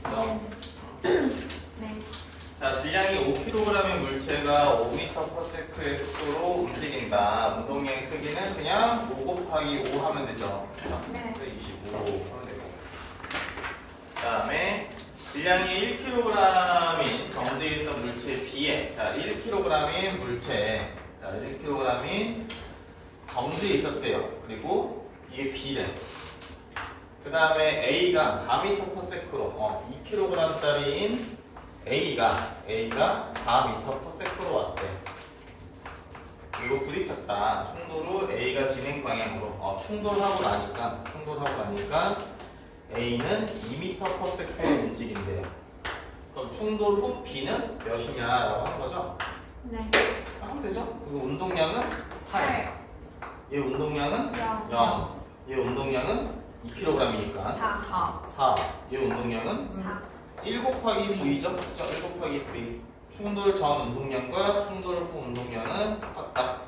그렇죠? 네. 자, 질량이 5kg의 물체가 5m/s의 속도로 움직인다. 운동량의 크기는 그냥 5 곱하기 5 하면 되죠. 네. 25 하면 되고. 그 다음에 질량이 1kg인 정지에 있던 물체에 비해, 자, 1kg인 물체에, 자, 1kg인 정지에 있었대요. 그리고 이게 B래. 그 다음에 A가 4m/s로, 2kg짜리인 A가 4m/s로 왔대. 그리고 부딪혔다. 충돌로 A가 진행 방향으로, 충돌하고 나니까 A는 2m/s로 움직인대요. 그럼 충돌 후 B는 몇이냐라고 한 거죠? 네. 하면 되죠? 그리고 운동량은 8. 얘 운동량은 0. 얘 운동량은 2kg이니까 4. 얘 운동량은 1 곱하기 V죠? 그쵸? 1 곱하기 V. 충돌 전 운동량과 충돌 후 운동량은 똑같다.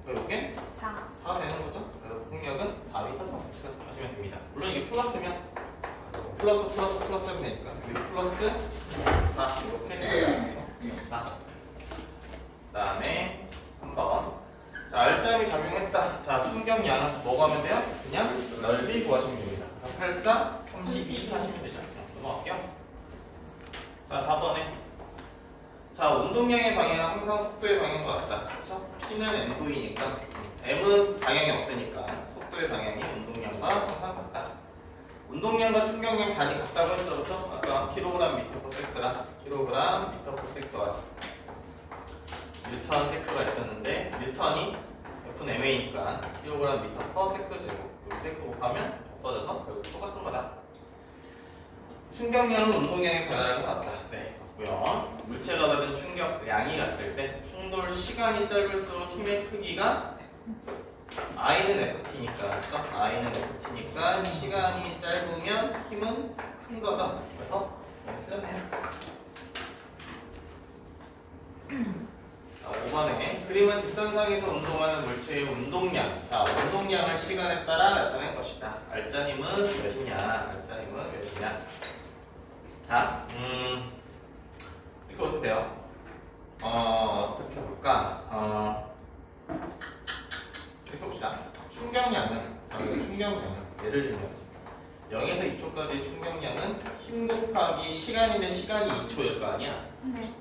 이렇게 4 되는 거죠? 그래서 폭력은 4m/s 하시면 됩니다. 물론 이게 플러스면 플러스 되니까 여기 플러스 4 이렇게 되는 거죠. 4. 그 다음에 한번 자, 알짜임이 작용했다. 자, 충격량은 뭐가 하면 돼요? 그냥 넓이 구하시면 됩니다. 8, 4, 32 하시면 되죠. 넘어갈게요. 자, 4번에 자, 운동량의 방향은 항상 속도의 방향과 같다. 그렇죠? P는 mv니까 m은 방향이 없으니까 속도의 방향이 운동량과 항상 같다. 운동량과 충격량 단위 같다고 했죠. 그렇죠? 아까 kg/m/s랑 kg/m/s와 뉴턴 세크가 있었는데 뉴턴이 Fm이니까 kg/m/s제곱 세크 곱하면 없어져서 결국 똑같은 거다. 충격량은 운동량의 변화랑 같다. 네, 맞고요. 물체가 받은 충격량이 같을 때 충돌 시간이 짧을수록 힘의 크기가 I는 FT니까, 그렇죠? I는 FT니까 시간이 짧으면 힘은 큰 거죠. 그래서 틀렸네요. 5번에 그림은 직선상에서 운동하는 물체의 운동량. 자, 운동량을 시간에 따라 나타낸 것이다. 알짜 힘은 몇이냐? 자, 이렇게 보시면 돼요. 어떻게 볼까? 이렇게 봅시다. 충격량은 예를 들면 0에서 2초까지의 충격량은 힘 곱하기 시간인데 시간이 2초일 거 아니야? 네.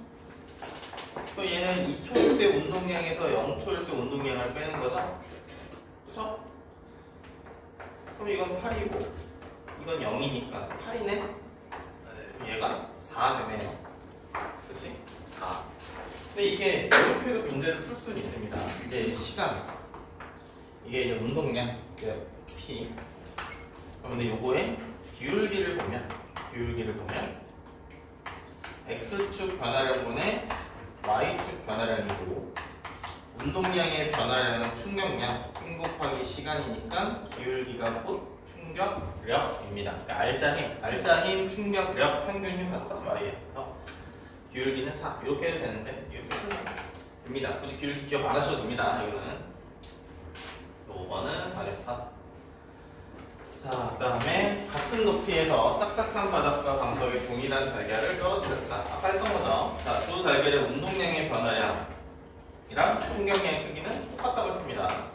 또 얘는 2초일 때 운동량에서 0초일 때 운동량을 빼는 거죠? 그쵸? 그럼 이건 8이고 이건 0이니까 8이네? 얘가 4 되네요. 그치? 4. 근데 이게 이렇게도 문제를 풀 수는 있습니다. 이게 시간, 이게 이제 운동량, 이게 P. 그런데 요거의 기울기를 보면 X축 변화량분의 Y축 변화량이고 운동량의 변화량은 충격량, 힘 곱하기 시간이니까 기울기가 곧 충격력입니다. 그러니까 알짜 힘, 충격력, 평균 힘 다 똑같은 말이에요. 그래서 기울기는 4 이렇게 해도 되는데 이렇게 해도 됩니다. 굳이 기울기 기억 안 하셔도 됩니다. 이거는 5번은 4겠어. 자, 그 다음에 같은 높이에서 딱딱한 바닥과 광석의 동일한 달걀을 떨어뜨렸다. 아까 했던 거죠. 자, 두 달걀의 운동량의 변화량이랑 충격량의 크기는 똑같다고 했습니다.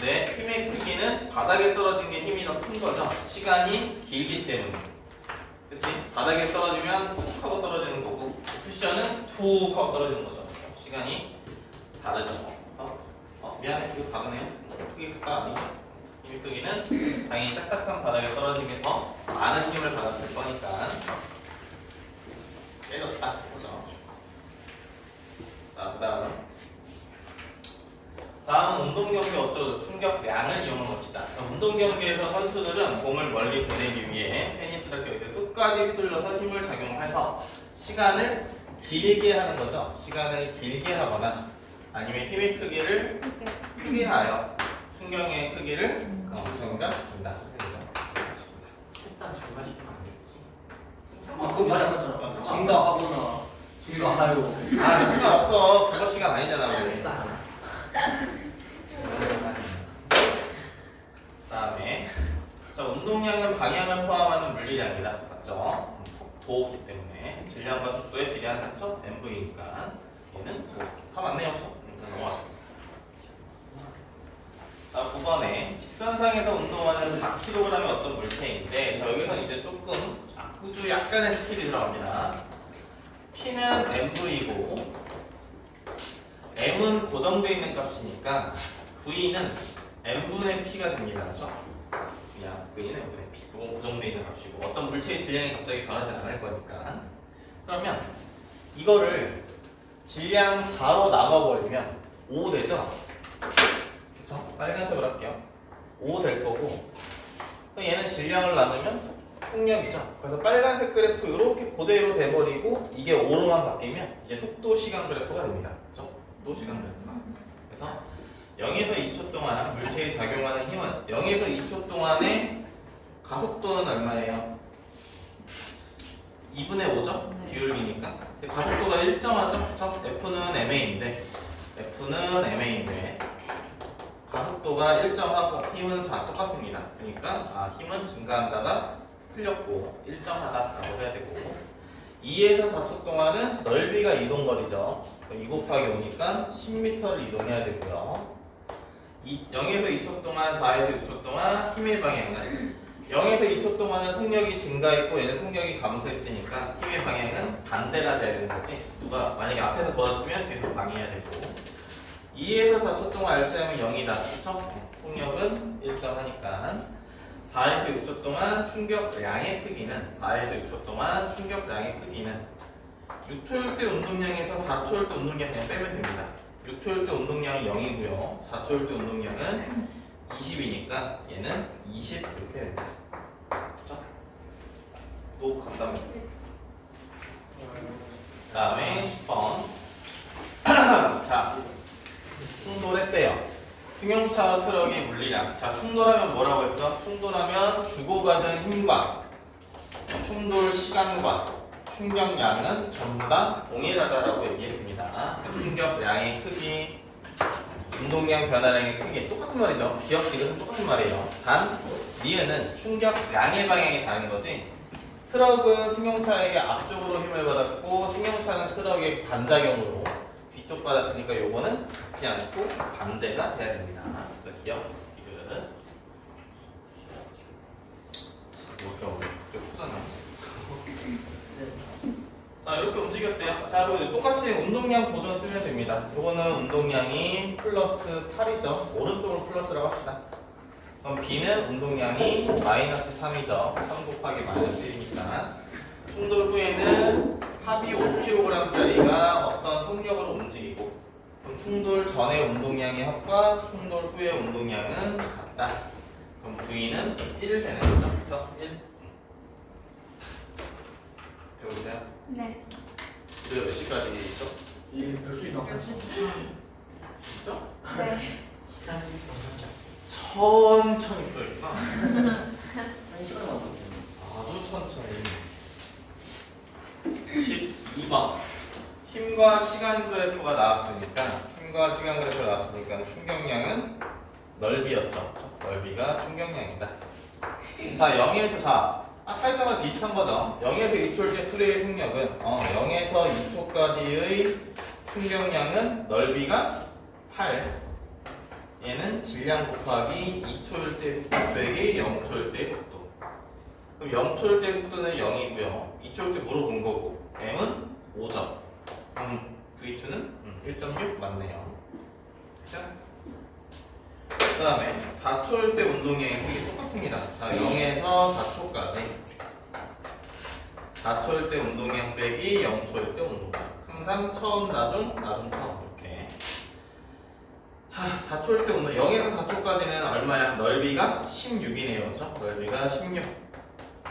네, 힘의 크기는 바닥에 떨어진 게 힘이 더 큰 거죠. 시간이 길기 때문에. 그치? 바닥에 떨어지면 툭 하고 떨어지는 거고 쿠션은 툭 하고 떨어지는 거죠. 시간이 다르죠. 미안해, 이거 다르네요. 크기 크다 아니죠? 힘의 크기는 당연히 딱딱한 바닥에 떨어진 게 더 많은 힘을 받았을 거니까 깨졌다. 그죠? 자, 그 다음은 운동경기 어쩌고 충격량을 이용한 것이다. 운동경기에서 선수들은 공을 멀리 보내기 위해 테니스 라켓을 끝까지 휘둘러서 힘을 작용해서 시간을 길게 하는 거죠. 시간을 길게 하거나 아니면 힘의 크기를 크게 하여 충격의 크기를 증가시킨다. 일단 증가시키면 안 되지. 그 말해봤잖아. 증가하거나 증가하요. 시간 없어. 그거 시간 아니잖아. 우리. 다음에 자, 운동량은 방향을 포함하는 물리량이다. 맞죠? 도기 때문에 질량과 속도에 비례한 합쳐 MV니까 얘는 다 맞네요. 그러니까 넘어가죠. 자, 9번에 직선상에서 운동하는 4kg의 어떤 물체인데 자, 여기서 이제 조금 구조 약간의 스킬이 들어갑니다. P는 MV고 M은 고정되어 있는 값이니까 V는 M분의 P가 됩니다. 그렇죠? 그냥 V는 M분의 P. 이건 고정되어 있는 값이고 어떤 물체의 질량이 갑자기 변하지 않을 거니까 그러면 이거를 질량 4로 나눠버리면 5 되죠? 그쵸? 빨간색으로 할게요. 5 될 거고 얘는 질량을 나누면 속력이죠. 그래서 빨간색 그래프 이렇게 그대로 돼버리고 이게 5로만 바뀌면 이제 속도 시간 그래프가 됩니다. 그죠? 속도 시간 그래프가. 그래서 0에서 2초 동안 물체에 작용하는 힘은 0에서 2초 동안의 가속도는 얼마예요? 2분의 5죠? 비율이니까. 가속도가 일정하죠? 그쵸? F는 MA인데 가속도가 일정하고 힘은 4 똑같습니다. 그러니까 힘은 증가한다가 틀렸고 일정하다라고 해야 되고 2에서 4초 동안은 넓이가 이동거리죠. 2 곱하기 5니까 10m를 이동해야 되고요. 0에서 2초 동안 4에서 6초 동안 힘의 방향은 0에서 2초 동안은 속력이 증가했고 얘는 속력이 감소했으니까 힘의 방향은 반대가 돼야 되는 거지. 누가 만약에 앞에서 걸었으면 계속 방해해야 되고 2에서 4초 동안 RC하면 0이다. 그쵸? 속력은 일정하니까 4에서 6초 동안 충격량의 크기는 6초일 때 운동량에서 4초일 때 운동량 그냥 빼면 됩니다. 6초일 때 운동량은 0이고요. 4초일 때 운동량은 20이니까 얘는 20 이렇게 됩니다. 그쵸? 또 간다면 그 다음에 10번 자 충돌했대요. 승용차와 트럭의 물리량. 자, 충돌하면 뭐라고 했어? 충돌하면 주고받은 힘과 충돌 시간과 충격량은 전부 다 동일하다라고 얘기했습니다. 충격량의 크기, 운동량 변화량의 크기 똑같은 말이죠. 기억, 지긋은 똑같은 말이에요. 단, 니은은 충격량의 방향이 다른 거지. 트럭은 승용차에게 앞쪽으로 힘을 받았고 승용차는 트럭의 반작용으로 뒤쪽 받았으니까 요거는 같지 않고 반대가 돼야 됩니다. 그래서 기억, 이거는 이렇게 푸잖아. 자, 이렇게 움직였대요. 자, 그리고 똑같이 운동량 보존 쓰면 됩니다. 요거는 운동량이 플러스 8이죠. 오른쪽으로 플러스라고 합시다. 그럼 B는 운동량이 마이너스 3이죠. 3 곱하기 마이너스 1이니까 충돌 후에는 합이 5kg짜리가 어떤 속력으로 움직이고 그럼 충돌 전의 운동량의 합과 충돌 후의 운동량은 같다. 그럼 V는 1 되는 거죠. 그쵸? 1. 배우세요? 네. 우리가 몇 시까지 있죠? 12시 넘었어. 진짜? 네. 천천히 풀어야겠다. 1시간 남았어. 아주 천천히. 12번. 힘과 시간 그래프가 나왔으니까 충격량은 넓이였죠. 넓이가 충격량이다. 자, 0에서 아까 했던 비슷한 거죠. 0에서 2초일 때 수레의 속력은 0에서 2초까지의 충격량은 넓이가 8. 얘는 질량 곱하기 2초일 때 속도 빼기 0초일 때 속도. 그럼 0초일 때 속도는 0이고요. 2초일 때 물어본 거고 M은 5점. V2는 1.6 맞네요. 그죠? 그 다음에 4초일 때 운동량이 크기 똑같습니다. 자, 0에서 4초까지 4초일 때 운동량 빼기 0초일 때 운동량. 항상 처음 나중 처음 이렇게. 자, 4초일 때 운동 0에서 4초까지는 얼마야? 넓이가 16이네요. 그렇죠? 넓이가 16.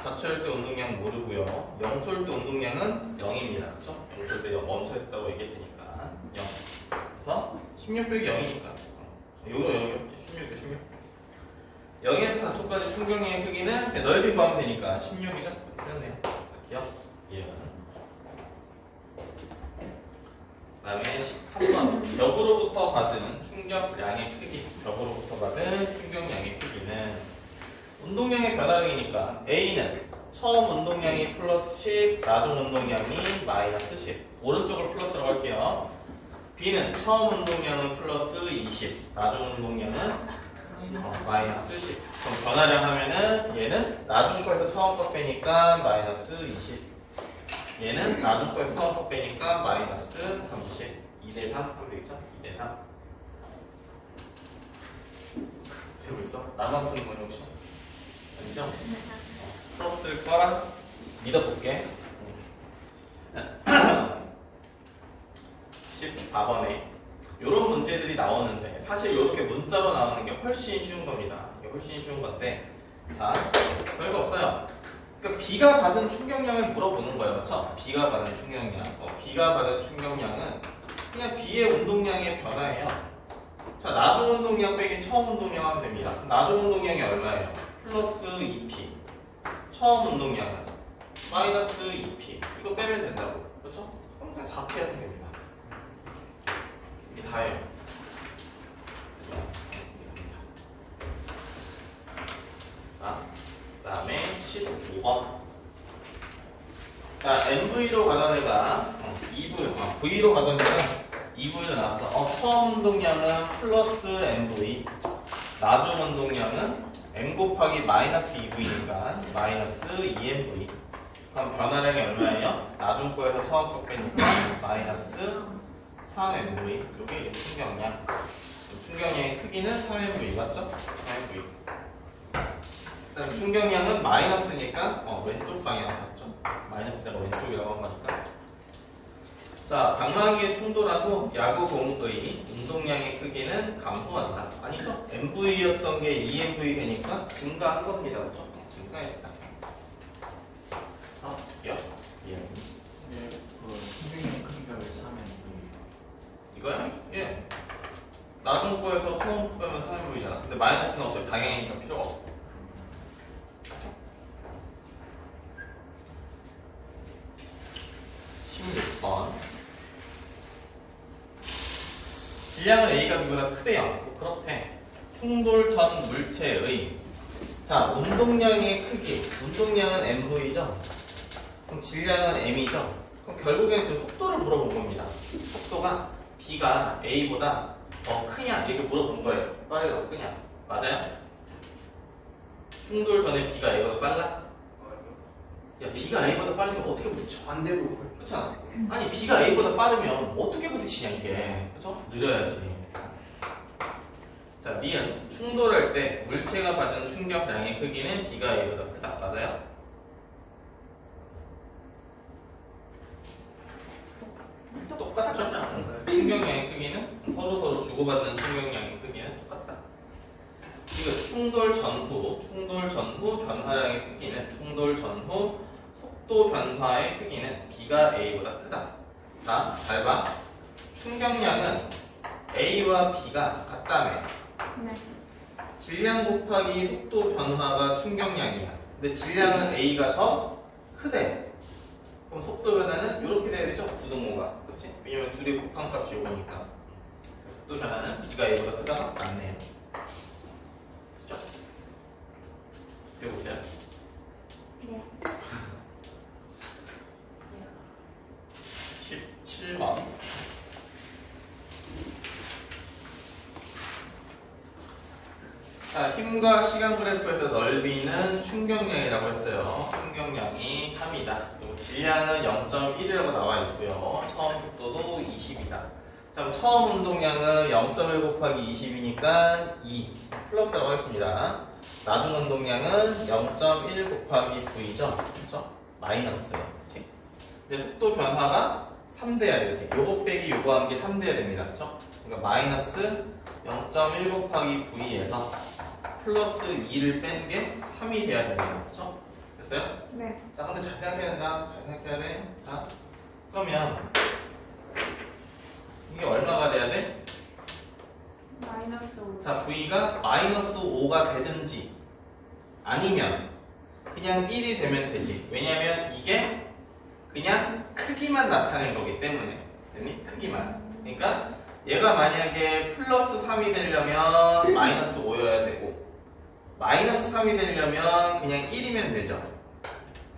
4초일 때 운동량 모르고요. 0초일 때 운동량은 0입니다. 그렇죠? 0초일 때 멈춰 있었다고 얘기했으니까 0. 그래서 16 빼기 0이니까 요거 16. 0에서 4초까지 충격량의 크기는 넓이 구하면 되니까 16이죠? 틀렸네요. 기억? 예. 그 다음에 13번. 벽으로부터 받은 충격량의 크기. 벽으로부터 받은 충격량의 크기는 운동량의 변화량이니까 A는 처음 운동량이 플러스 10, 나중 운동량이 마이너스 10. 오른쪽을 플러스라고 할게요. B는 처음 운동량은 플러스 20, 나중 운동량은 마이너스 10. 그럼 변화량 하면은 얘는 나중 거에서 처음 거 빼니까 마이너스 20. 얘는 나중 거에서 처음 거 빼니까 마이너스 30. 2대 3 하면 되겠죠? 2대 3. 되고 있어? 나만 푸는 거니 혹시? 아니죠? 풀었을 거라 믿어볼게. 14번에 이런 문제들이 나오는데 사실 이렇게 문자로 나오는 게 훨씬 쉬운 겁니다. 이게 훨씬 쉬운 건데 자 별거 없어요. 그러니까 B가 받은 충격량을 물어보는 거예요. 그렇죠? B가 받은 충격량. B가 받은 충격량은 그냥 B의 운동량의 변화예요. 자 나중 운동량 빼기 처음 운동량 하면 됩니다. 나중 운동량이 얼마예요? 플러스 2P. 처음 운동량은 마이너스 2P. 이거 빼면 된다고. 그렇죠? 그럼 그냥 4P 하면 됩니다. 이게 다예요. 그렇죠? 자, 그 다음에 15번. 자, MV로 가던 애가 V로 가던 애가 2V로 나왔어. 처음 운동량은 플러스 MV. 나중 운동량은 M 곱하기 마이너스 2V니까 마이너스 2MV. 그럼 변화량이 얼마예요? 나중 거에서 처음 거 빼니까 마이너스 3MV. 이게 충격량. 충격량의 크기는 3MV 맞죠? 3MV. 일단 충격량은 마이너스니까 왼쪽 방향 맞죠? 마이너스가 왼쪽이라고 한 거니까. 자, 방망이의 충돌하고 야구공의 운동량의 크기는 감소한다. 아니죠? MV였던 게 2MV 되니까 증가한 겁니다. 그렇죠? 증가했다. 예. 그 신경의 크기가 왜 3MV? 이거야? 예. 나중 거에서 처음 빼면 3MV잖아. 근데 마이너스는 어차피 방향이니까 필요가 없고. 16번. 질량은 A가 B보다 크대요. 뭐 그렇대. 충돌 전 물체의 자 운동량의 크기. 운동량은 MV죠. 그럼 질량은 M이죠. 그럼 결국엔 지금 속도를 물어본 겁니다. 속도가 B가 A보다 크냐 이렇게 물어본 거예요. 빠르냐 크냐. 맞아요? 충돌 전에 B가 A보다 빨라? 야 B가 A보다 빠르면 어떻게 부딪혀? 반대로. 그렇잖아. 아니 B가 A보다 빠르면 어떻게 부딪히냐 이게. 그렇죠? 느려야지. 자, B는 충돌할 때 물체가 받은 충격량의 크기는 B가 A보다 크다. 맞아요? 똑같죠? 충격량의 크기는 서로 주고받는 충격량의 크기는 똑같다. 이거 충돌 전후 변화량의 크기는 충돌 전후 속도 변화의 크기는 B가 A보다 크다. 자, 잘 봐. 충격량은 A와 B가 같다며. 네. 질량 곱하기 속도 변화가 충격량이야. 근데 질량은 A가 더 크대. 그럼 속도 변화는 이렇게 돼야 되죠? 부등호가. 그렇지? 왜냐면 둘이 곱한 값이 오니까. 속도 변화는 B가 A보다 크다가 맞네요. 그렇죠? 해보세요. 네. 17번. 자, 힘과 시간 그래프에서 넓이는 충격량이라고 했어요. 충격량이 3이다. 그리고 질량은 0.1이라고 나와 있고요. 처음 속도도 20이다. 자, 그럼 처음 운동량은 0.1 곱하기 20이니까 2 플러스라고 하겠습니다. 나중 운동량은 0.1 곱하기 9이죠. 그렇죠? 마이너스. 그렇지? 근데 속도 변화가 3 돼야 되지. 요거 빼기 요거 한 게 3 돼야 됩니다. 그렇죠? 그러니까 마이너스 0.1 곱하기 9에서 플러스 2를 뺀 게 3이 돼야 됩니다. 그렇죠? 됐어요? 네. 자, 근데 잘 생각해야 된다. 잘 생각해야 돼. 자, 그러면 이게 얼마가 돼야 돼? 마이너스 5. 자, V가 마이너스 5가 되든지 아니면 그냥 1이 되면 되지. 왜냐면 이게 그냥 크기만 나타낸 거기 때문에. 됐니? 크기만. 그러니까 얘가 만약에 플러스 3이 되려면 마이너스 5여야 되고 마이너스 3이 되려면 그냥 1이면 되죠.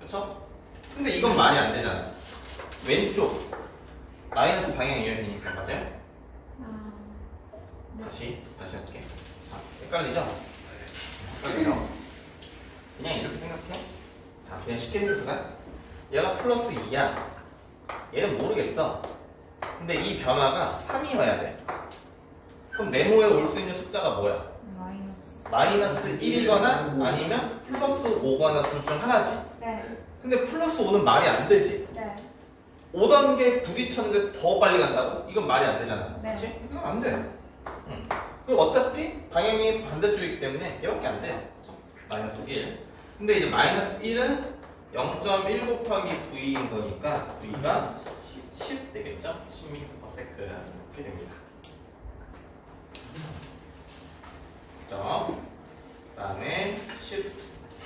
그쵸? 근데 이건 말이 안 되잖아. 왼쪽 마이너스 방향 이용이니까 맞아요? 다시 할게. 자, 헷갈리죠? 헷갈리죠? 그냥 이렇게 생각해. 자, 그냥 쉽게 생각하자. 얘가 플러스 2야. 얘는 모르겠어. 근데 이 변화가 3이어야 돼. 그럼 네모에 올 수 있는 숫자가 뭐야? 마이너스 1이거나 아니면 플러스 5거나 둘 중 하나지. 네. 근데 플러스 5는 말이 안 되지. 네. 5단계 부딪혔는데 더 빨리 간다고? 이건 말이 안 되잖아. 네. 그렇지? 이건 안 돼. 응. 그리고 어차피 방향이 반대쪽이기 때문에 얘밖에 안 돼. 그렇죠? 마이너스 1. 근데 이제 마이너스 1은 0.1 곱하기 V인 거니까 V가 10 되겠죠? 10m/s 이렇게 됩니다. 그렇죠? 그 다음에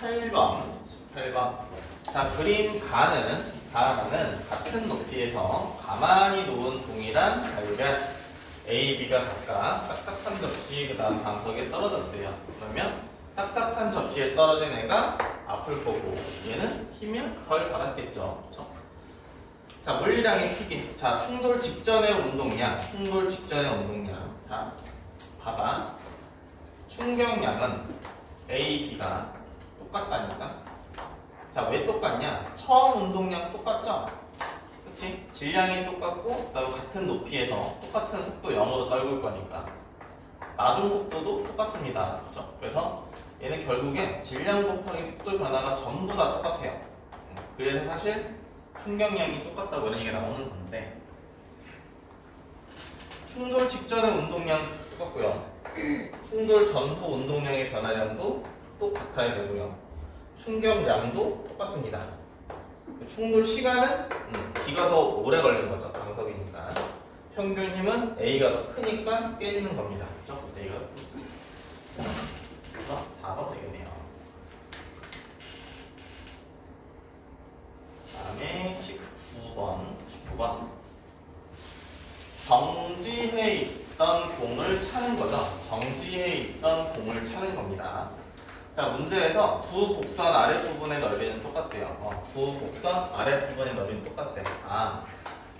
18번. 자, 그림 가는 같은 높이에서 가만히 놓은 동일한 달걀 A, B가 각각 딱딱한 접시 그 다음 방석에 떨어졌대요. 그러면 딱딱한 접시에 떨어진 애가 아플 거고 얘는 힘을 덜 받았겠죠. 그쵸? 자, 물리량의 크기. 자, 충돌 직전의 운동량. 자, 봐봐. 충격량은 A, B가 똑같다니까. 자, 왜 똑같냐? 처음 운동량 똑같죠? 그치? 질량이 똑같고 그다음에 같은 높이에서 똑같은 속도 0으로 떨굴 거니까 나중 속도도 똑같습니다. 그렇죠? 그래서 얘는 결국에 질량 곱하기 속도 변화가 전부 다 똑같아요. 그래서 사실 충격량이 똑같다고 이런 얘기가 나오는 건데 충돌 직전의 운동량 똑같고요. 충돌 전후 운동량의 변화량도 똑같아야 되고요. 충격량도 똑같습니다. 충돌 시간은 B가 더 오래 걸리는 거죠. 방석이니까. 평균 힘은 A가 더 크니까 깨지는 겁니다. 그렇죠? A가 더 크니까. 그래서 4번 되겠네요. 그 다음에 19번. 정지해 있던 공을 차는 거죠. 정지해 있던 공을 차는 겁니다. 자, 문제에서 두 곡선 아랫부분의 넓이는 똑같대요. 두 곡선 아랫부분의 넓이는 똑같대. 아,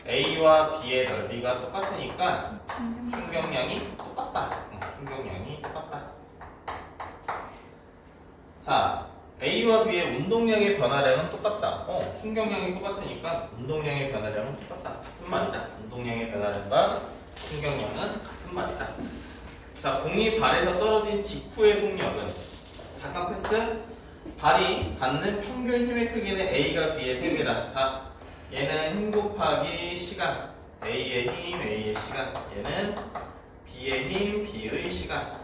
A와 B의 넓이가 똑같으니까 충격량이 똑같다. 충격량이 똑같다. 자, A와 B의 운동량의 변화량은 똑같다. 충격량이 똑같으니까 운동량의 변화량은 똑같다. 같은 말이다. 운동량의 변화량과 충격량은 같은 말이다. 자, 공이 발에서 떨어진 직후의 속력은 잠깐 패스. 발이 받는 평균 힘의 크기는 A가 B의 3배다. 자, 얘는 힘 곱하기 시간. A의 힘, A의 시간. 얘는 B의 힘, B의 시간.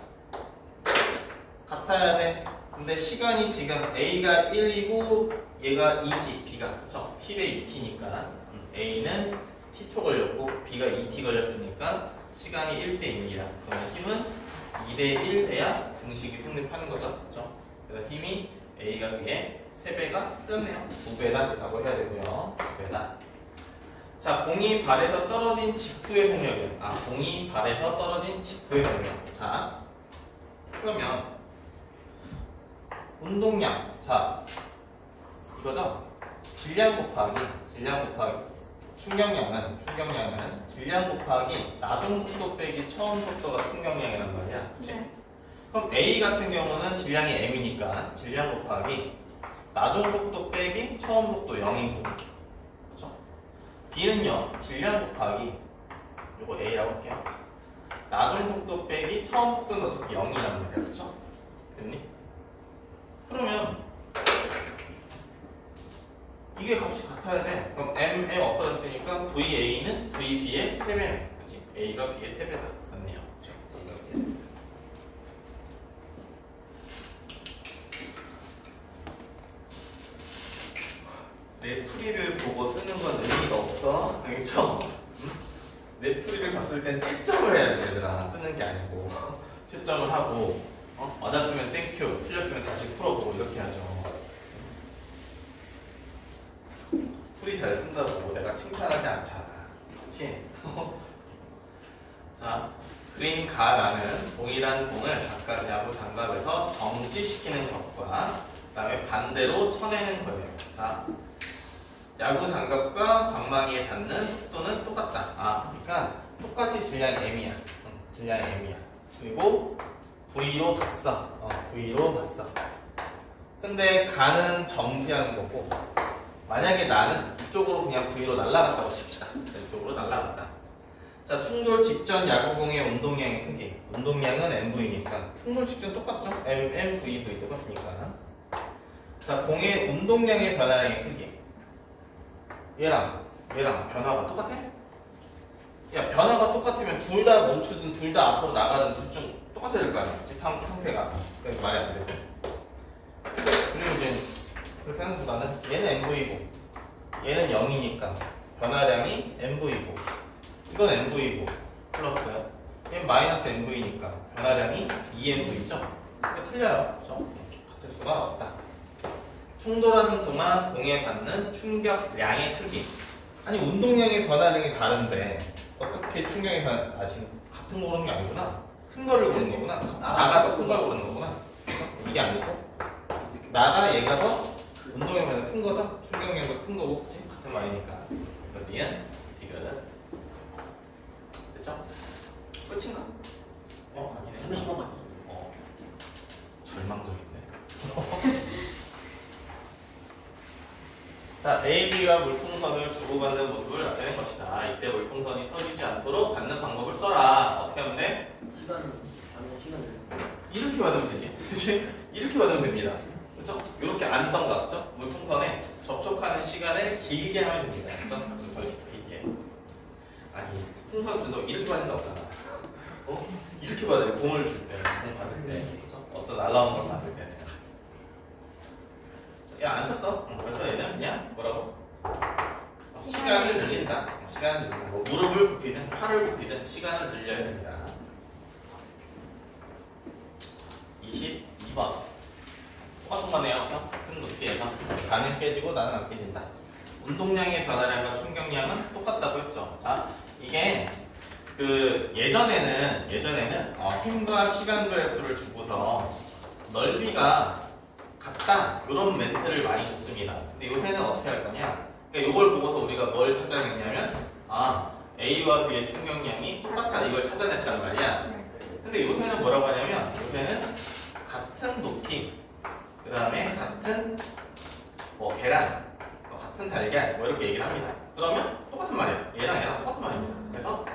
같아야 돼. 근데 시간이 지금 A가 1이고 얘가 2지, B가. 그쵸? T 대 2T니까 A는 T초 걸렸고 B가 2T 걸렸으니까 시간이 1대 2입니다. 그러면 힘은 2대 1 돼야 등식이 성립하는 거죠. 그렇죠? 그래서 힘이 A가 B의 3배가 틀렸네요. 2배다 라고 해야 되고요. 2배다. 자, 공이 발에서 떨어진 직후의 속력은 공이 발에서 떨어진 직후의 속력. 자, 그러면 운동량. 자, 이거죠? 질량 곱하기 충격량은 질량 곱하기 나중 속도 빼기 처음 속도가 충격량이란 말이야. 그치? 네. 그럼 A 같은 경우는 질량이 M이니까 질량 곱하기 나중 속도 빼기 처음 속도 0이고, 그쵸? B는요, 질량 곱하기 요거 A라고 할게요. 나중 속도 빼기 처음 속도는 어차피 0이란 말이야. 그쵸? 됐니? 그러면 이게 값이 같아야 돼. 그럼 MA 없어졌으니까 VA는 VB의 3배네. 그치? A가 B의 3배다. 맞네요. 그쵸? A가 B의 3배. 내 풀이를 보고 쓰는 건 의미가 없어. 알겠죠? 내 풀이를 봤을 땐 채점을 해야지, 얘들아. 쓰는 게 아니고. 채점을 하고, 맞았으면 땡큐, 틀렸으면 다시 풀어보고 이렇게 하죠. 풀이 잘 쓴다고 내가 칭찬하지 않잖아. 그렇지? 자, 그림 가나는 동일한 공을 각각 야구 장갑에서 정지시키는 것과 그다음에 반대로 쳐내는 거예요. 자, 야구 장갑과 방망이에 닿는 속도는 똑같다. 그러니까 똑같이 질량 m이야. 질량 m이야. 그리고 V로 갔어. V로 갔어. 근데 가는 정지하는 거고, 만약에 나는 이쪽으로 그냥 V로 날아갔다고 칩시다. 이쪽으로 날아갔다. 자, 충돌 직전 야구공의 운동량의 크기. 운동량은 MV니까 충돌 직전 똑같죠? MVV 똑같으니까. 자, 공의 운동량의 변화량의 크기. 얘랑 변화가 똑같아? 야, 변화가 똑같으면 둘 다 멈추든 둘 다 앞으로 나가든 둘 중 똑같아야 될 거 아니야? 상태가. 그래서 말이 안 되고. 그리고 이제 그렇게 하는 순간은 얘는 MV고 얘는 0이니까 변화량이 MV고 이건 MV고 플러스 얘는 마이너스 MV니까 변화량이 2MV죠? 그러니까 틀려요. 그렇죠? 같을 수가 없다. 충돌하는 동안 공에 받는 충격량의 크기. 아니 운동량의 변화량이 다른데 어떻게 충격의 지금 같은 거 고르는 게 아니구나. 큰 거를 고르는 거구나. 나가 더 큰 걸 고르는 거구나. 이게 아니고 나가 얘가 더 운동의 변화가 큰 거죠. 충격량도 큰 거고 그치? 같은 말이니까. 그래서 니은 이거는 됐죠? 끝인가? 아니네. 30번만 절망적인데. 자, A, B가 물풍선을 주고받는 모습을 나타낸 것이다. 이때 물풍선이 터지지 않도록 받는 방법을 써라. 어떻게 하면 돼? 시간을 이렇게 받으면 되지. 그치? 이렇게 받으면 됩니다. 그쵸? 이렇게 안성각죠? 물풍선에 접촉하는 시간을 길게 하면 됩니다. 그쵸? 길게. 아니, 풍선 준다고 이렇게 받는 거 없잖아. 이렇게 받아야 돼. 공을 줄 때. 공 받을 때. 그쵸? 어떤 날라오는 걸 받을 때. 야, 안 썼어. 그래서 얘는 그냥 뭐라고? 시간을 늘린다. 시간을 늘린다. 뭐 무릎을 굽히든 팔을 굽히든 시간을 늘려야 됩니다. 22번. 똑같은 거네요. 같은 높이에서 나는 깨지고 나는 안 깨진다. 운동량의 변화량과 충격량은 똑같다고 했죠. 자, 이게 그 예전에는 힘과 시간 그래프를 주고서 넓이가 같다 이런 멘트를 많이 줬습니다. 근데 요새는 어떻게 할 거냐? 그러니까 이걸 보고서 우리가 뭘 찾아냈냐면 A와 B의 충격량이 똑같다 이걸 찾아냈단 말이야. 근데 요새는 뭐라고 하냐면 요새는 같은 높이 그 다음에 같은 뭐 계란 같은 달걀 뭐 이렇게 얘기를 합니다. 그러면 똑같은 말이에요. 얘랑 똑같은 말입니다. 그래서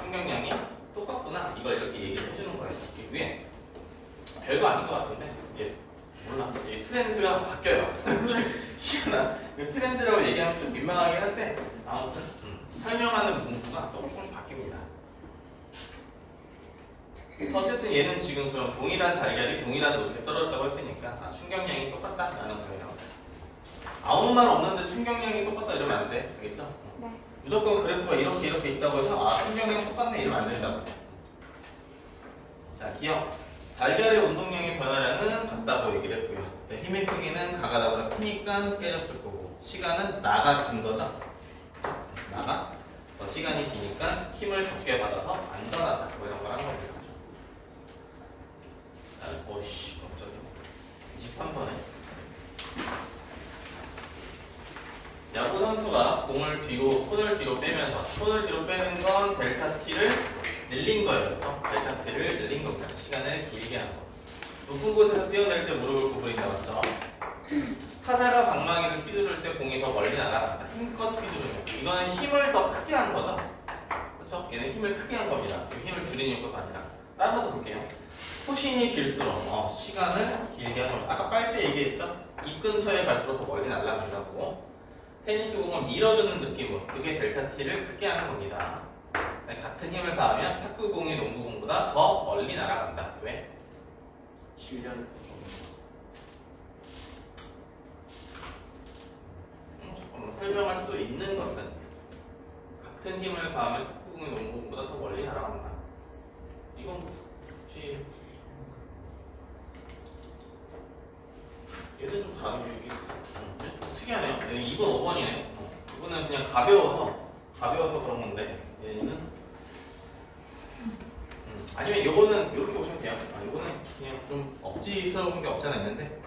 충격량이 똑같구나 이걸 이렇게 얘기를 해주는 거예요. 이게 별거 아닌 것 같은데 몰라. 이 트렌드가 바뀌어요. 희한한 트렌드라고 얘기하면 좀 민망하긴 한데 아무튼 설명하는 문구가 조금씩 바뀝니다. 어쨌든 얘는 지금 그럼 동일한 달걀이 동일한 높이에 떨어졌다고 했으니까 충격량이 똑같다라는 거예요. 아무 말 없는데 충격량이 똑같다 이러면 안 돼. 알겠죠? 네. 무조건 그래프가 이렇게 있다고 해서 충격량 똑같네 이러면 안 된다고. 자, 기억. 달걀의 운동량의 변화량은 같다고 얘기를 했고요. 네, 힘의 크기는 가가 나보다 크니까 깨졌을 거고 시간은 나가 긴 거죠. 나가 시간이 기니까 힘을 적게 받아서 안전하다 뭐 이런 걸 하는 거죠. 오씨 깜짝이야. 23번에 야구 선수가 공을 손을 뒤로 빼면서 손을 뒤로 빼는 건 델타 T를 늘린 거예요. 그렇죠? 델타 T를 늘린 겁니다. 시간을 길게 하는 거. 높은 곳에서 뛰어낼 때 무릎을 구부린다 맞죠? 타자가 방망이를 휘두를 때 공이 더 멀리 날아간다. 힘껏 휘두르면 이거는 힘을 더 크게 한 거죠? 그렇죠? 얘는 힘을 크게 한 겁니다. 지금 힘을 줄이는 것도 아니라. 다른 것도 볼게요. 포신이 길수록 시간을 길게 한 겁니다. 아까 빨대 얘기했죠? 이 근처에 갈수록 더 멀리 날아간다고. 테니스 공을 밀어주는 느낌으로 그게 델타 T를 크게 하는 겁니다. 같은 힘을 가하면 탁구공이 농구공보다 더 멀리 날아간다. 왜? 실력 설명할 수 있는 것은 같은 힘을 가하면 탁구공이 농구공보다 더 멀리 날아간다. 이건 굳이 얘는 좀 다른 교육이 있어. 특이하네요. 얘는 2번, 5번이네요. 이거는 그냥 가벼워서 그런 건데 얘는 아니면 요거는 이렇게 보시면 돼요. 요거는 그냥 좀 억지스러운 게 없지 않아 있는데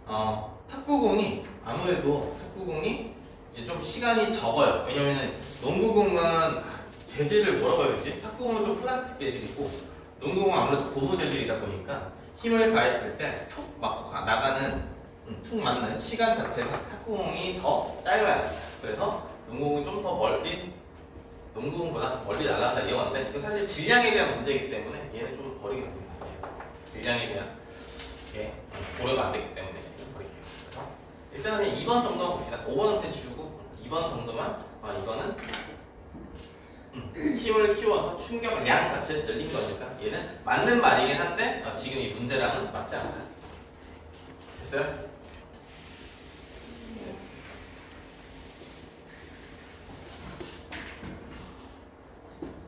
탁구공이 아무래도 탁구공이 이제 좀 시간이 적어요. 왜냐면은 농구공은 재질을 뭐라고 해야 되지? 탁구공은 좀 플라스틱 재질이고 농구공은 아무래도 고무 재질이다 보니까 힘을 가했을 때 툭 맞고 나가는 툭 맞는 시간 자체가 탁구공이 더 짧아요. 그래서 농구공이 좀 더 멀리 농구공보다 멀리 날아간다 이건데 사실 질량에 대한 문제이기 때문에 얘는 좀 버리겠습니다. 질량에 대한 고려가 안 됐기 때문에 버릴게요. 그래서 일단은 2번 정도만 봅시다. 5번은 지우고 2번 정도만 이거는 힘을 키워서 충격량 자체를 늘린 거니까 얘는 맞는 말이긴 한데 지금 이 문제랑은 맞지 않아요. 됐어요?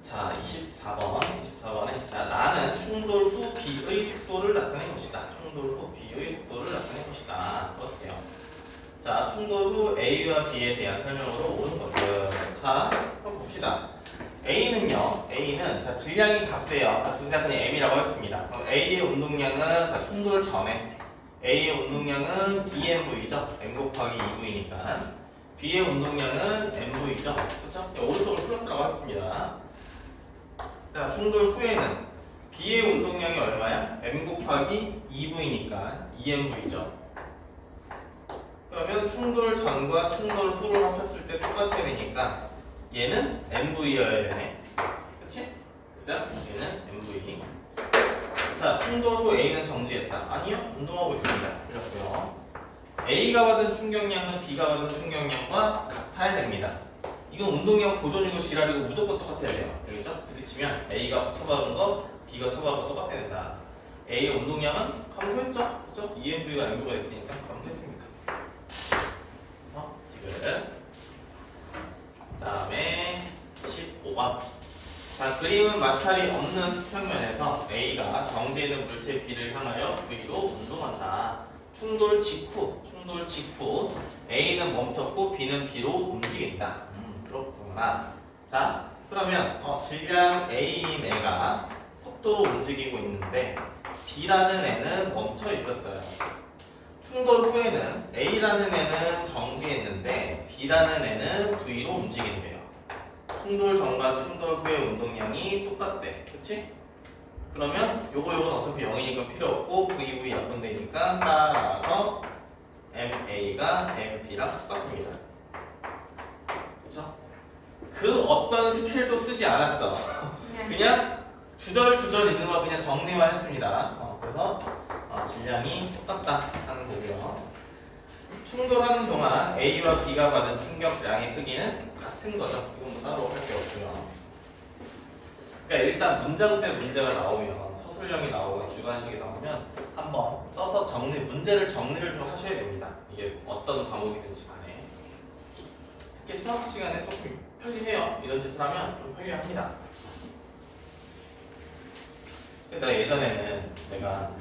자, 24번에 나는 충돌 후 B의 속도를 나타낸 것이다. 충돌 후 B의 속도를 나타낸 것이다. 어때요? 자, 충돌 후 A와 B에 대한 설명으로 옳은 것은 자, 한번 봅시다. A는요, A는 자, 질량이 같대요. 둘다 그냥 M이라고 했습니다. A의 운동량은 자, 충돌 전에 A의 운동량은 DMV죠. M 곱하기 2V니까 B의 운동량은 MV죠. 그렇죠? 오른쪽을 플러스라고 했습니다. 자, 충돌 후에는 B의 운동량이 얼마야? M 곱하기 2V니까 2MV죠. 그러면 충돌 전과 충돌 후를 합쳤을 때 똑같아야 되니까 얘는 MV여야 되네. 그치? 그래서 얘는 MV. 자, 충돌 후 A는 정지했다. 아니요, 운동하고 있습니다. 이렇고요. A가 받은 충격량은 B가 받은 충격량과 같아야 됩니다. 이건 운동량 보존이고 지랄이고 무조건 똑같아야 돼요. 알겠죠? 부딪히면 A가 쳐박은 거, B가 쳐박은 거 똑같아야 된다. A의 운동량은 감소했죠? 그렇죠? EMV가 MV가 됐으니까 감소했습니다. 그래서 이거를 그 다음에 15번. 자, 그림은 마찰이 없는 수평면에서 A가 정지해 있는 물체 B를 향하여 V로 운동한다. 충돌 직후 A는 멈췄고 B는 B로 움직인다. 그렇구나. 자, 그러면 질량 A인 애가 속도로 움직이고 있는데 B라는 애는 멈춰 있었어요. 충돌 후에는 A라는 애는 정지했는데 B라는 애는 V로 움직인대요. 충돌 전과 충돌 후의 운동량이 똑같대. 그치? 그러면 요거는 어차피 0이니까 필요 없고 VV 약분되니까 따라서 MA가 MB랑 똑같습니다. 그쵸? 그 어떤 스킬도 쓰지 않았어. 그냥 주절주절 있는 걸 그냥 정리만 했습니다. 그래서 질량이 똑같다 하는 거고요. 충돌하는 동안 A와 B가 받은 충격량의 크기는 같은 거죠. 이건 뭐 따로 할 게 없고요. 그러니까 일단 문장제 문제가 나오면 서술형이 나오고 주관식이 나오면 한번 써서 문제를 정리를 좀 하셔야 됩니다. 이게 어떤 과목이든지 간에. 특히 수학 시간에 조금 편리해요. 이런 짓을 하면 좀 편리합니다. 나 예전에는 내가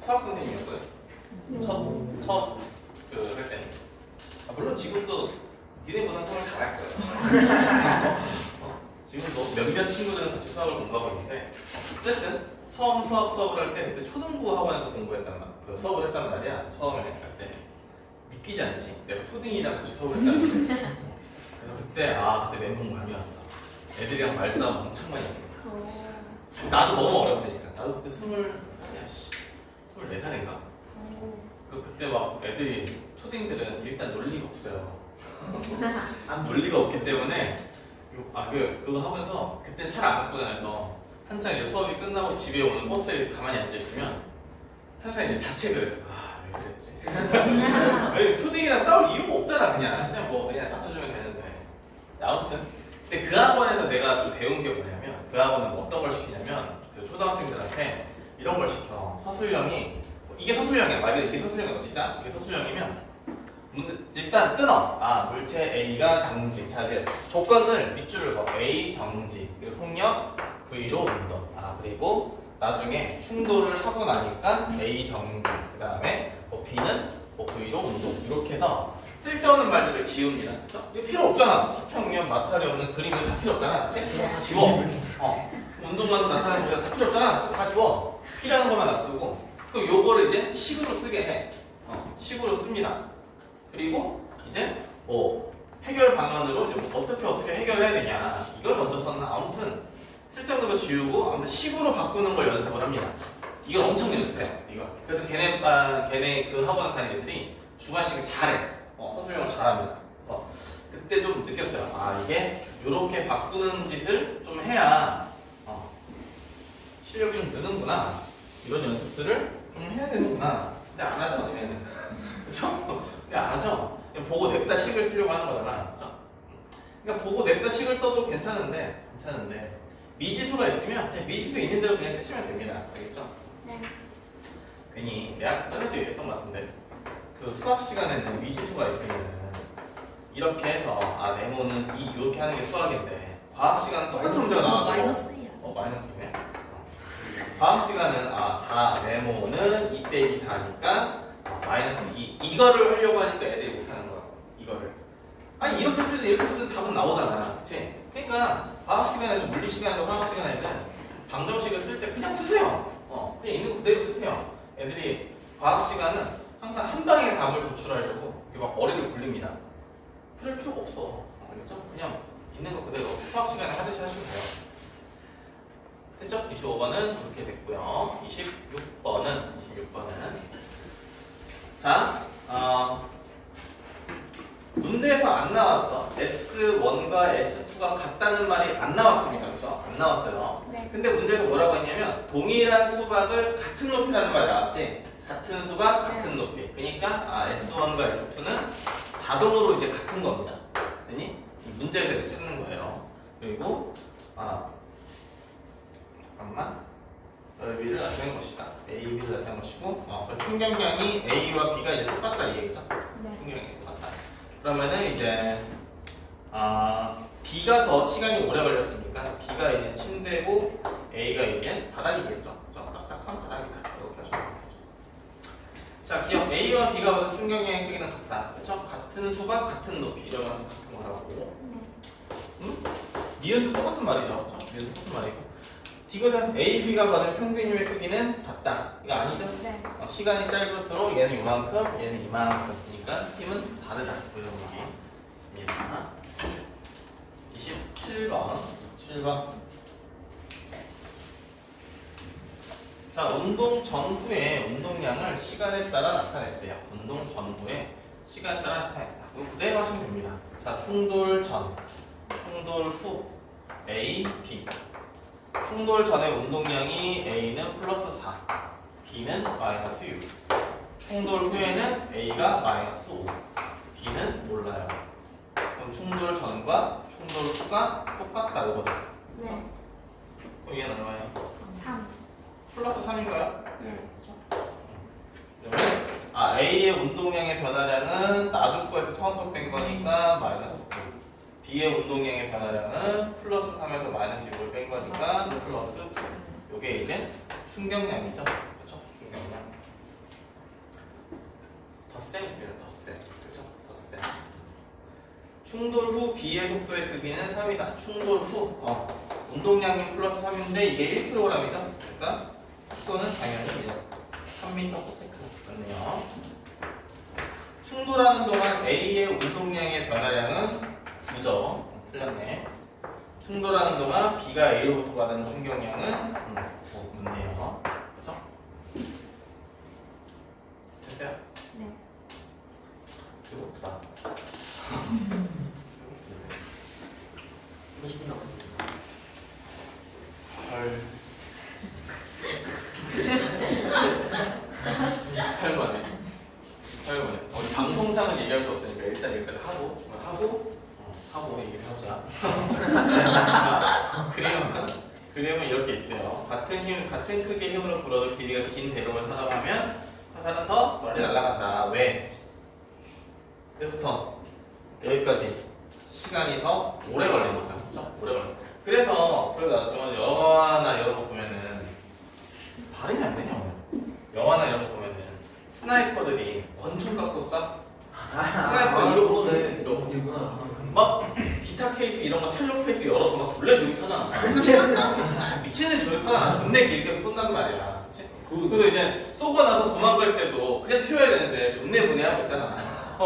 수학 선생님이었거든. 할 때는. 물론 지금도 니네보다 수학을 잘할 거예요. 지금도 몇몇 친구들은 같이 수학을 공부하고 있는데 어쨌든 처음 수업을 할 때 그때 초등부 학원에서 공부했단 말이야. 그 수업을 했단 말이야. 처음에 할 때. 믿기지 않지? 내가 초등이랑 같이 수업을 했다는 거야. 그래서 그때 멘붕감이 왔어. 애들이랑 말싸움 엄청 많이 했습니다. 나도 너무 어렸으니까. 나도 그때 24살인가? 그때 막 애들이 초딩들은 일단 논리가 없어요. 논리가 없기 때문에 그거 하면서 그때 차를 안 갖고 다녀서 한창 이제 수업이 끝나고 집에 오는 버스에 가만히 앉아있으면 항상 이제 자책을 했어. 왜 그랬지? 왜냐면 초딩이랑 싸울 이유가 없잖아. 그냥 맞춰주면 되는데. 아무튼 근데 그 학원에서 내가 좀 배운 게 뭐냐면 그 학원은 어떤 걸 시키냐면 그 초등학생들한테 이런 걸 시켜. 서술형이 이게 서술형이야. 만약에 이게 서술형이라고 치자. 이게 서술형이면 일단 끊어. 물체 A가 정지. 자, 이제 조건을 밑줄을 그어. A 정지. 그리고 속력 V로 운동. 그리고 나중에 충돌을 하고 나니까 A 정지. 그 다음에 B는 V로 운동. 이렇게 해서 쓸데없는 말들을 지웁니다. 그쵸? 이거 필요 없잖아. 수평면, 마찰이 없는 그림은 다 필요 없잖아. 그치? 그거 다 지워. 운동가서 나타나는 거다 필요 없잖아. 다 지워. 필요한 것만 놔두고 그럼 요거를 이제 식으로 쓰게 해. 식으로 씁니다. 그리고 이제 해결 방안으로 이제 어떻게 해결해야 되냐. 이걸 먼저 썼나? 아무튼 쓸데없는 거 지우고 아무튼 식으로 바꾸는 걸 연습을 합니다. 이걸 엄청 연습해요. 이거. 그래서 걔네 그 학원 다니는 애들이 주관식을 잘해. 서술형을 잘합니다. 그래서 그때 좀 느꼈어요. 아 이게 이렇게 바꾸는 짓을 좀 해야 실력이 좀 느는구나. 이런 연습들을 좀 해야 되는구나. 근데 안 하죠, 얘네는. 그쵸? 근데 안 하죠. 그냥 보고 냅다 식을 쓰려고 하는 거잖아. 그쵸? 그러니까 보고 냅다 식을 써도 괜찮은데 미지수가 있으면 그냥 미지수 있는 대로 그냥 쓰시면 됩니다. 알겠죠? 네. 괜히 내가 전에도 얘기했던 것 같은데 그 수학 시간에는 미지수가 있으면 이렇게 해서 네모는 이렇게 하는 게 수학인데 과학 시간은 똑같은 문제가 나와도 마이너스야. 마이너스네. 과학 시간은 4 네모는 2 빼기 4니까 마이너스 2 이거를 하려고 하니까 애들이 못하는 거야. 이거를 아니 이렇게 쓰든 답은 나오잖아. 그치? 그러니까 과학 시간에도 물리 시간에도 화학 시간에도 방정식을 쓸 때 그냥 쓰세요. 그냥 있는 거 그대로 쓰세요. 애들이 과학 시간은 항상 한 방에 답을 도출하려고 이렇게 막 머리를 굴립니다. 그럴 필요가 없어. 알겠죠? 그냥 있는 거 그대로 수학 시간에 하듯이 하시면 돼요. 됐죠? 25번은 그렇게 됐고요. 26번은 자, 문제에서 안 나왔어. S1과 S2가 같다는 말이 안 나왔습니다. 그렇죠? 안 나왔어요. 네. 근데 문제에서 뭐라고 했냐면 동일한 수박을 같은 높이라는 말이 나왔지. 같은 수박, 같은 높이. 그러니까 S1과 S2는 자동으로 이제 같은 겁니다. 아니? 문제에서 쓰는 거예요. 그리고 잠깐만. B를 나타낸 것이다. A, B를 나타낸 것이고 충격량이 A와 B가 이제 똑같다 이 얘기죠. 네. 충격량이 똑같다. 그러면은 이제 B가 더 시간이 오래 걸렸으니까 B가 이제 침대고 A가 이제 바닥이겠죠. 그죠? 딱딱한 바닥이다. 이렇게 하시면 되죠. 자, 기억 A와 B가 모두 충격량의 크기는 같다. 그렇죠? 같은 수박, 같은 높이 이러면 같은 거라고. 니은도 똑같은 말이죠. 그렇죠? 니은도 똑같은 말이고. 이것은 A, B가 받은 평균임의 크기는 같다. 이거 아니죠? 네. 시간이 짧을수록 얘는 이만큼, 얘는 이만큼이니까 힘은 다르다. 이런 얘기 있습니다. 27번. 자, 운동 전후에 운동량을 시간에 따라 나타냈대요. 운동 전후에 시간에 따라 나타냈다. 이거 그대로 하시면 됩니다. 자, 충돌 전, 충돌 후, A, B. 충돌 전의 운동량이 A는 플러스 4, B는 마이너스 6. 충돌 후에는 A가 마이너스 5, B는 몰라요. 그럼 충돌 전과 충돌 후가 똑같다 이거죠. 네. 그럼 얘는 얼마예요? 3. 플러스 3인가요? 네. 그러면 A의 운동량의 변화량은 나중부에서 처음 뺀 거니까 마이너스 9. B의 운동량의 변화량은 플러스 3에서 마이너스 6을 뺀 거니까 플러스 9. 요게 이제 충격량이죠. 그렇죠? 충격량. 덧셈이에요. 덧셈. 그렇죠? 덧셈. 충돌 후 B의 속도의 크기는 3이다. 충돌 후 운동량이 플러스 3인데 이게 1kg이죠. 그러니까 속도는 당연히 3m/s였네요. 충돌하는 동안 A의 운동량의 변화량은 9죠. 틀렸네. 충돌하는 동안 B가 A로부터 받은 충격량은 9. 맞네요. 그렇죠? 됐어요? 네. 배고프다. 30분 남았습니다. 헐. 28번에. 우리 방송상은 얘기할 수 없으니까 일단 여기까지 하고 얘기를 하자. 그림은 이렇게 있대요. 같은 크기의 힘으로 불어도 길이가 긴 대롱을 사용하면 화살은 더 멀리 날아간다. 왜? 그래부터 여기까지 시간이 더 오래 걸리니까. 그렇죠? 오래 걸려. 그래서 영화나 이런 거 보면은 발음이 안 되냐 오늘. 영화나 이런 거 보면은 스나이퍼들이 권총 갖고 쏴. 스나이퍼 이러고 너무 길구나. 막 기타 케이스 이런 거 첼로 케이스 열어서 막 졸래 조립하잖아. 미친듯이 조립하잖아. 존내 길게 쏜단 말이야. 그치? 그래도 이제 쏘고 나서 도망갈 때도 그냥 튀어야 되는데 존내 분해하고 있잖아.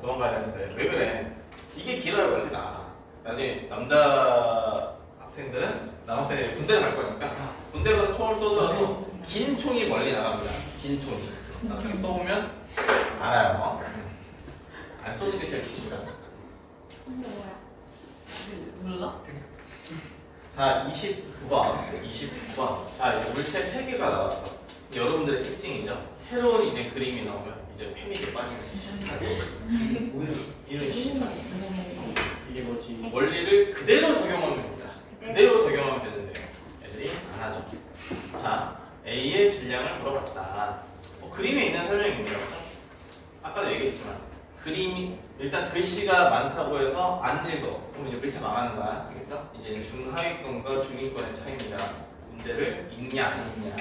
도망가야 되는데 왜 그래? 이게 길어야 원리다. 나중에 남자 학생들이 군대를 갈 거니까 군대 가서 총을 쏘더라도 긴 총이 멀리 나갑니다. 긴 총이. 나중에 쏘면 알아요. 안 쏘는 게 제일 좋습니다. 근데 뭐야? 몰라? 자, 29번. 자, 이제 물체 3개가 나왔어. 여러분들의 특징이죠. 새로운 이제 그림이 나오면 이제 패닉에 빠지는 뭐야? 이런 시간. 이게 뭐지? 원리를 그대로 적용하면 됩니다. 그대로 적용하면 되는데 애들이 안 하죠. 자, A의 질량을 물어봤다. 그림에 있는 설명입니다. 그렇죠? 아까도 얘기했지만 그림이 일단 글씨가 많다고 해서 안 읽어. 그럼 이제 물체 망하는 거야. 알겠죠? 이제 중하위권과 중위권의 차이입니다. 문제를 읽냐 안 읽냐.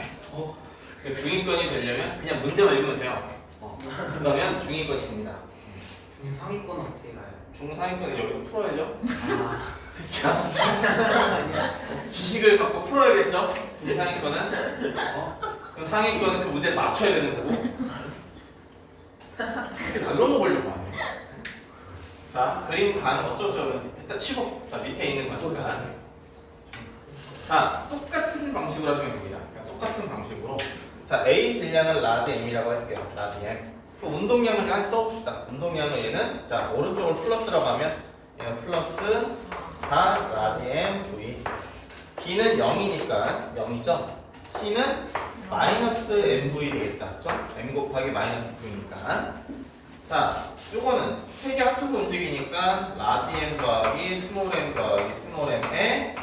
중위권이 되려면 그냥 문제만 읽으면 돼요. 그러면 중위권이 됩니다. 중상위권은 어떻게 가요? 중상위권은 여기서 풀어야죠. 아, 새끼야. 지식을 갖고 풀어야겠죠? 중상위권은. 그럼 상위권은 그 문제를 맞춰야 되는 거고. 이렇게 날려먹으려고 하네. 자, 그림 간 어쩌고저쩌고 일단 치고. 자, 밑에 있는 거니까. 자, 똑같은 방식으로 하시면 됩니다. 그냥 똑같은 방식으로. 자, A 질량은 라지 M이라고 할게요. 라지 M. 그 운동량을 그냥 써봅시다. 운동량은 얘는, 자, 오른쪽을 플러스라고 하면 얘는 플러스 4 라지 M V. B는 0이니까 0이죠. C는 마이너스 MV 되겠다. 그죠? M 곱하기 마이너스 V니까. 자, 요거는 3개 합쳐서 움직이니까 라지 M 더하기 스몰 M 더하기 스몰 M에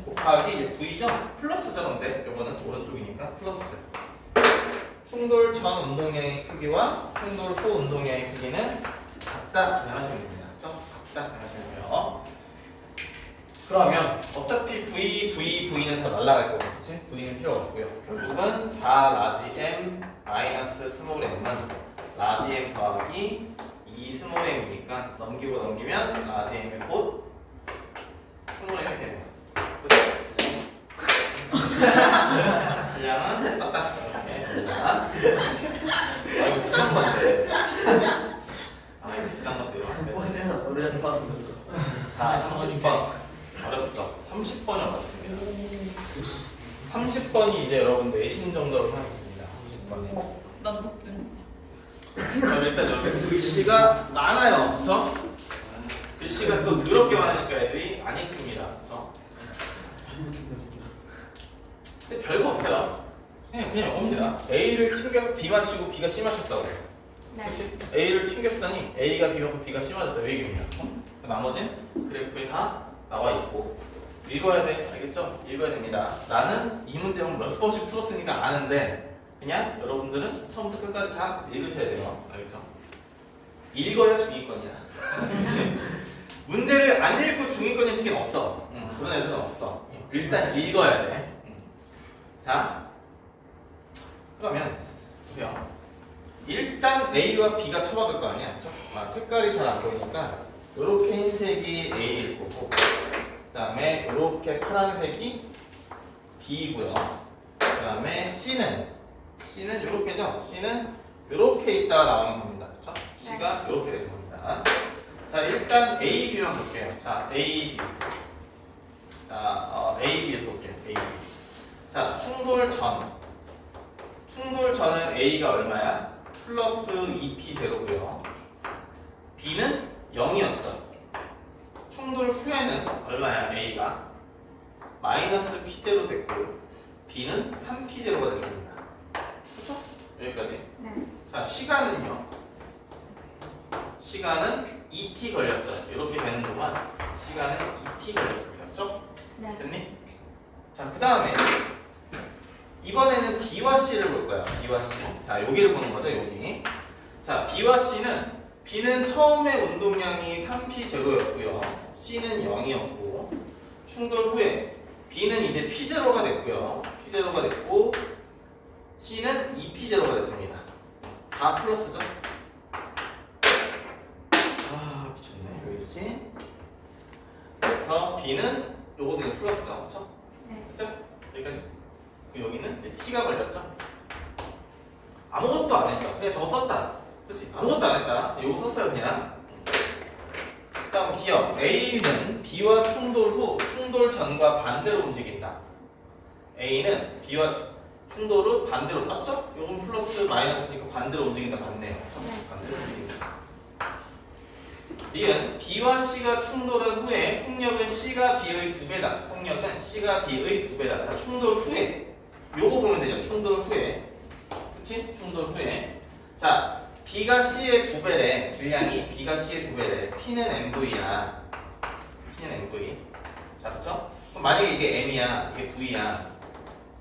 곱하기 이제 V죠? 플러스죠, 근데 요거는 오른쪽이니까 플러스. 충돌 전 운동량의 크기와 충돌 후 운동량의 크기는 같다 생각하시면 됩니다. 그렇죠? 같다 생각하시면 돼요. 그러면 어차피 V는 다 날아갈 거고, 그치? V는 필요 없고요. 결국은 4 라지 M 마이너스 스몰 M은 라지 M 더하기 2 스몰 M이니까 넘기면 라지 M의 곧 스몰 M이 되네요. 그렇죠? 질량은 떴다. 아, 이거 비싼 건데. 아, 이거 비싼 건데. 뭐지나 노래는 봤는데. 자, 30번. 어렵죠? 30번이 어렵습니다. 30번이 이제 여러분 내신 정도로 하면 됩니다. 30번이. 난 독증. 일단 이렇게 글씨가 많아요. 그쵸? 글씨가 또 더럽게 많으니까 애들이 안 읽습니다. 그쵸? 근데 별거 없어요. 그냥 옵니다. A를 튕겨서 B 맞추고 B가 C 맞췄다고. 네. 그치? A를 튕겼더니 A가 B 맞고 B가 C 맞았다. 왜 얘기입니다. 나머지는 그래프에 다 나와 있고 읽어야 돼. 알겠죠? 읽어야 됩니다. 나는 이 문제는 몇 번씩 풀었으니까 아는데 그냥 여러분들은 처음부터 끝까지 다 읽으셔야 돼요. 알겠죠? 읽어야 중위권이야. 그치? 문제를 안 읽고 중위권이 있을 게 없어. 그런 애들은 없어. 일단 읽어야 돼. 자, 그러면 보세요. 일단 A와 B가 쳐박을 거 아니야. 그쵸? 색깔이 잘 안 보이니까 이렇게 흰색이 A일 거고 그 다음에 이렇게 파란색이 B고요. 그 다음에 C는 이렇게죠. C는 이렇게 있다가 나오는 겁니다. 그쵸? C가 이렇게 되는 겁니다. 자, 일단 A, B만 볼게요. 자, A, B. 자, A, B를 볼게요. A, B. 자, 충돌 전은 A가 얼마야? 플러스 2P 제로고요. B는 0이었죠. 충돌 후에는 얼마야? A가 마이너스 P0 됐고 B는 3P0가 됐습니다. 그렇죠? 여기까지. 네. 자, 시간은요. 시간은 2T 걸렸죠. 이렇게 되는 동안 시간은 2T 걸렸습니다. 그렇죠? 네. 됐니? 자, 그 다음에 이번에는 B와 C를 볼 거야. B와 C. 자, 여기를 보는 거죠. 여기. 자, B와 C는 B는 처음에 운동량이 3P0였고요. C는 0이었고 충돌 후에 B는 이제 P0가 됐고요. P0가 됐고 C는 2P0가 됐습니다. 다 플러스죠? 아, 미쳤네. 여기지? 그래서 B는 요거는 플러스죠. 그렇죠? 네. 됐어요? 여기까지. 여기는 T가 걸렸죠? 아무것도 안 했어. 그냥 저거 썼다. 그렇지? 아무것도 안 했다. 이거 썼어요 그냥. 자, 그럼 기억. A는 B와 충돌 후 충돌 전과 반대로 움직인다. A는 B와 충돌 후 반대로 맞죠? 요건 플러스 마이너스니까 반대로 움직인다 맞네요. 반대로 움직인다. B는 B와 C가 충돌한 후에 속력은 C가 B의 2배다. 속력은 C가 B의 2배다. 자, 충돌 후에 요거 보면 되죠. 충돌 후에. 그치? 충돌 후에. 자, B가 C의 2배래. 질량이 B가 C의 2배래. P는 MV야. P는 MV. 자, 그쵸? 그럼 만약에 이게 M이야. 이게 V야.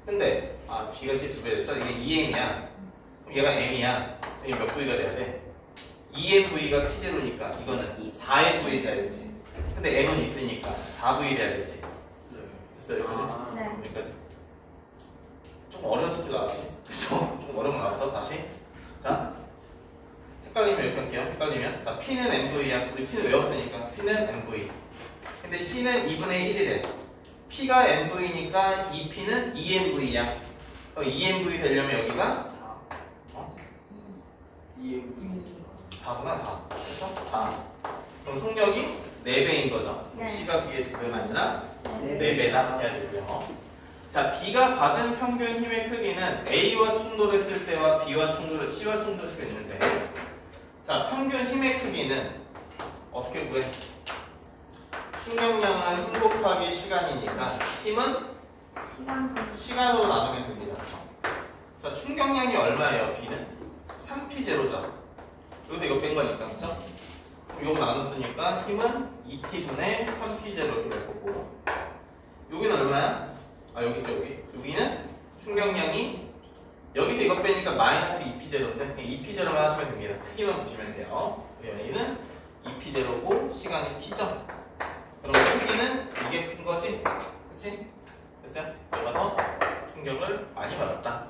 근데 B가 C의 2배랬죠? 이게 2M이야. 그럼 얘가 M이야. 이게 몇 V가 돼야 돼? 2MV가 P0니까 이거는 4MV 돼야 되지. 근데 M은 있으니까 4V 돼야 되지. 됐어요? 여기까지? 네. 여기까지. 조금 어려운 숙제 나왔지? 그쵸? 조금 어려운 거 나왔어? 다시. 자, 헷갈리면 이렇게 할게요. 헷갈리면. 자, P는 MV야. 우리 P는 외웠으니까. P는 MV. 근데 C는 2분의 1이래. P가 MV니까 2P는 2MV야. 그럼 2MV 되려면 여기가 4구나 4. 그렇죠? 4. 그럼 속력이 4배인 거죠. 네. C가 B의 2배가 아니라 네. 4배다 해야 되고요. 자, B가 받은 평균 힘의 크기는 A와 충돌했을 때와 B와 충돌, C와 충돌했을 때 있는데, 자, 평균 힘의 크기는 어떻게 구해? 충격량은 힘 곱하기 시간이니까 힘은 시간으로 나누면 됩니다. 자, 충격량이 얼마예요? B는 3P0죠. 여기서 이거 뺀 거니까, 그쵸? 그럼 요거 나눴으니까 힘은 2T분의 3P0 이렇게 될 거고, 여기는 얼마야? 여기 있죠, 여기. 여기는 충격량이 여기서 이거 빼니까 마이너스 2P0인데 그냥 2P0만 하시면 됩니다. 크기만 보시면 돼요. 여기는 2P0고 시간이 T죠. 그럼 크기는 이게 큰 거지? 그치? 됐어요? 얘가 더 충격을 많이 받았다.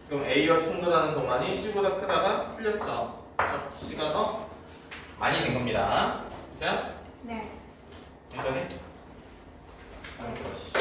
그럼 A와 충돌하는 동안이 C보다 크다가 틀렸죠. 그쵸? C가 더 많이 된 겁니다. 됐어요? 네. 여기까지? 그렇지.